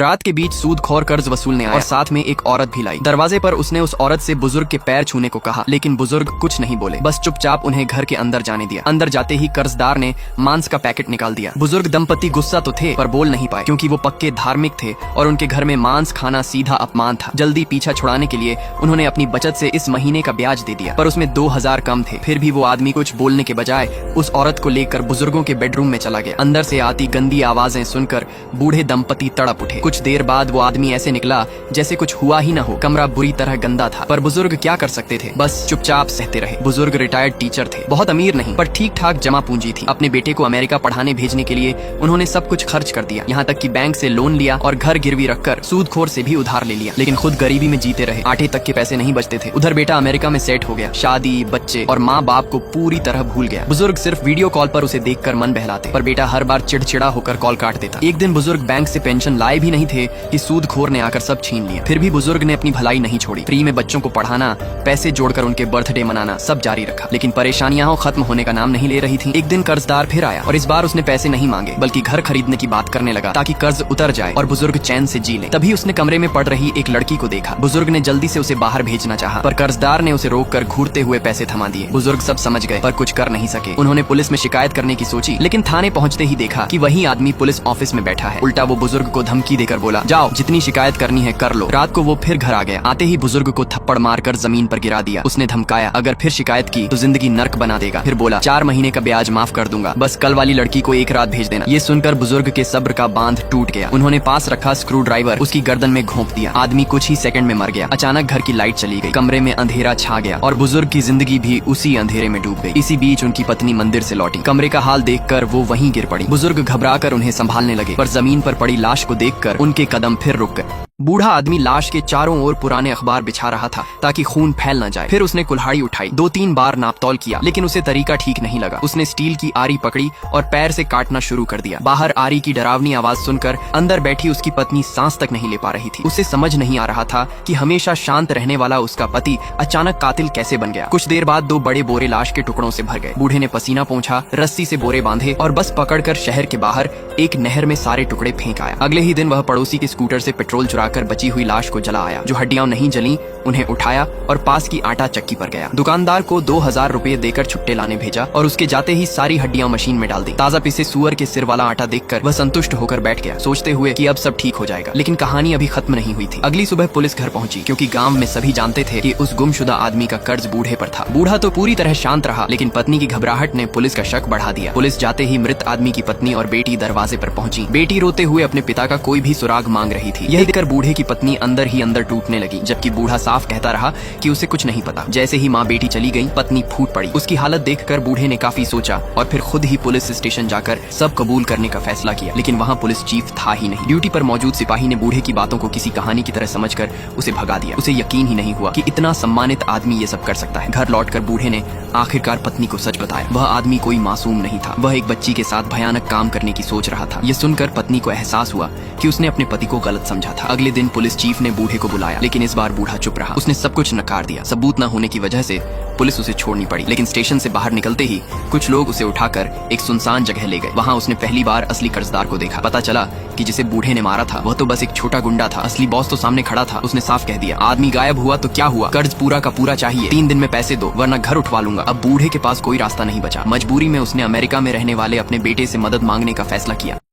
रात के बीच सूदखोर कर्ज वसूलने आया और साथ में एक औरत भी लाई। दरवाजे पर उसने उस औरत से बुजुर्ग के पैर छूने को कहा, लेकिन बुजुर्ग कुछ नहीं बोले, बस चुपचाप उन्हें घर के अंदर जाने दिया। अंदर जाते ही कर्जदार ने मांस का पैकेट निकाल दिया। बुजुर्ग दंपति गुस्सा तो थे पर बोल नहीं पाए, क्योंकि वो पक्के धार्मिक थे और उनके घर में मांस खाना सीधा अपमान था। जल्दी पीछा छुड़ाने के लिए उन्होंने अपनी बचत से इस महीने का ब्याज दे दिया, पर उसमें 2000 कम थे। फिर भी वो आदमी कुछ बोलने के बजाय उस औरत को लेकर बुजुर्गों के बेडरूम में चला गया। अंदर से आती गंदी आवाजें सुनकर बूढ़े दंपति तड़प उठे। कुछ देर बाद वो आदमी ऐसे निकला जैसे कुछ हुआ ही न हो। कमरा बुरी तरह गंदा था, पर बुजुर्ग क्या कर सकते थे, बस चुपचाप सहते रहे। बुजुर्ग रिटायर्ड टीचर थे, बहुत अमीर नहीं पर ठीक ठाक जमा पूंजी थी। अपने बेटे को अमेरिका पढ़ाने भेजने के लिए उन्होंने सब कुछ खर्च कर दिया, यहाँ तक कि बैंक से लोन लिया और घर गिरवी रखकर सूदखोर से भी उधार ले लिया, लेकिन खुद गरीबी में जीते रहे। आटे तक के पैसे नहीं बचते थे। उधर बेटा अमेरिका में सेट हो गया, शादी, बच्चे और माँ बाप को पूरी तरह भूल गया। बुजुर्ग सिर्फ वीडियो कॉल पर उसे देखकर मन बहलाते, पर बेटा हर बार चिड़चिड़ा होकर कॉल काट देता। एक दिन बुजुर्ग बैंक से पेंशन लाए भी नहीं थे कि सूदखोर ने आकर सब छीन लिया। फिर भी बुजुर्ग ने अपनी भलाई नहीं छोड़ी। फ्री में बच्चों को पढ़ाना, पैसे जोड़कर उनके बर्थडे मनाना, सब जारी रखा। लेकिन परेशानियां खत्म होने का नाम नहीं ले रही थी। एक दिन कर्जदार फिर आया और इस बार उसने पैसे नहीं मांगे, बल्कि घर खरीदने की बात करने लगा ताकि कर्ज उतर जाए और बुजुर्ग चैन से जी ले। तभी उसने कमरे में पड़ रही एक लड़की को देखा। बुजुर्ग ने जल्दी से उसे बाहर भेजना चाहा, पर कर्जदार ने उसे रोककर घूरते हुए पैसे थमा दिए। बुजुर्ग सब समझ गए पर कुछ कर नहीं सके। उन्होंने पुलिस में शिकायत करने की सोची, लेकिन थाने पहुंचते ही देखा कि वही आदमी पुलिस ऑफिस में बैठा है। उल्टा वो बुजुर्ग को धमकी देकर बोला, जाओ जितनी शिकायत करनी है कर लो। रात को वो फिर घर आ गया। आते ही बुजुर्ग को थप्पड़ मारकर जमीन पर गिरा दिया। उसने धमकाया, अगर फिर शिकायत की तो जिंदगी नर्क बना देगा। फिर बोला, 4 महीने का ब्याज माफ कर दूंगा, बस कल वाली लड़की को एक रात भेज देना। ये सुनकर बुजुर्ग के सब्र का बांध टूट गया। उन्होंने पास रखा स्क्रू ड्राइवर उसकी गर्दन में घोंप दिया। आदमी कुछ ही सेकंड में मर गया। अचानक घर की लाइट चली गई, कमरे में अंधेरा छा गया और बुजुर्ग की जिंदगी भी उसी अंधेरे में डूब गई। इसी बीच उनकी पत्नी मंदिर से लौटी। कमरे का हाल देखकर वो वहीं गिर पड़ी। बुजुर्ग घबराकर उन्हें संभालने लगे, पर जमीन पर पड़ी लाश को देखकर उनके कदम फिर रुक गए। बूढ़ा आदमी लाश के चारों ओर पुराने अखबार बिछा रहा था ताकि खून फैल न जाए। फिर उसने कुल्हाड़ी उठाई, 2-3 बार नापतौल किया, लेकिन उसे तरीका ठीक नहीं लगा। उसने स्टील की आरी पकड़ी और पैर से काटना शुरू कर दिया। बाहर आरी की डरावनी आवाज सुनकर अंदर बैठी उसकी पत्नी सांस तक नहीं ले पा रही थी। उसे समझ नहीं आ रहा था कि हमेशा शांत रहने वाला उसका पति अचानक कातिल कैसे बन गया। कुछ देर बाद 2 बड़े बोरे लाश के टुकड़ों से भर गए। बूढ़े ने पसीना पोंछा, रस्सी से बोरे बांधे और बस पकड़कर शहर के बाहर एक नहर में सारे टुकड़े फेंक आया। अगले ही दिन वह पड़ोसी के स्कूटर से पेट्रोल चुराकर बची हुई लाश को जला आया। जो हड्डियां नहीं जली उन्हें उठाया और पास की आटा चक्की पर गया। दुकानदार को 2000 रुपए देकर छुट्टे लाने भेजा और उसके जाते ही सारी हड्डियां मशीन में डाल दी। ताजा पिसे सुअर के सिर वाला आटा देखकर वह संतुष्ट होकर बैठ गया, सोचते हुए कि अब सब ठीक हो जाएगा। लेकिन कहानी अभी खत्म नहीं हुई थी। अगली सुबह पुलिस घर पहुंची, क्योंकि गांव में सभी जानते थे कि उस गुमशुदा आदमी का कर्ज बूढ़े पर था। बूढ़ा तो पूरी तरह शांत रहा, लेकिन पत्नी की घबराहट ने पुलिस का शक बढ़ा दिया। पुलिस जाते ही मृत आदमी की पत्नी और बेटी दरवाजे पर पहुंची। बेटी रोते हुए अपने पिता का कोई भी सुराग मांग रही थी। यह देखकर बूढ़े की पत्नी अंदर ही अंदर टूटने लगी, जबकि बूढ़ा साफ कहता रहा कि उसे कुछ नहीं पता। जैसे ही माँ बेटी चली गई, पत्नी फूट पड़ी। उसकी हालत देखकर बूढ़े ने काफी सोचा और फिर खुद ही पुलिस स्टेशन जाकर सब कबूल करने का फैसला किया। लेकिन वहाँ पुलिस चीफ था ही नहीं। ड्यूटी पर मौजूद सिपाही ने बूढ़े की बातों को किसी कहानी की तरह समझकर उसे भगा दिया। उसे यकीन ही नहीं हुआ कि इतना सम्मानित आदमी ये सब कर सकता है। घर लौटकर बूढ़े ने आखिरकार पत्नी को सच बताया। वह आदमी कोई मासूम नहीं था। वह एक बच्ची के साथ भयानक काम करने की सोच रहा था। ये सुनकर पत्नी को एहसास हुआ कि उसने अपने पति को गलत समझा था। अगले दिन पुलिस चीफ ने बूढ़े को बुलाया, लेकिन इस बार बूढ़ा चुप रहा। उसने सब कुछ नकार दिया। सबूत न होने की वजह से पुलिस उसे छोड़नी पड़ी। लेकिन स्टेशन से बाहर निकलते ही कुछ लोग उसे उठाकर एक सुनसान जगह ले गए। वहाँ उसने पहली बार असली कर्जदार को देखा। पता चला कि जिसे बूढ़े ने मारा था वह तो बस एक छोटा गुंडा था। असली बॉस तो सामने खड़ा था। उसने साफ कह दिया, आदमी गायब हुआ तो क्या हुआ, कर्ज पूरा का पूरा चाहिए। 3 दिन में पैसे दो वरना घर उठवा लूंगा। अब बूढ़े के पास कोई रास्ता नहीं बचा। मजबूरी में उसने अमेरिका में रहने वाले अपने बेटे से मदद मांगने का फैसला किया।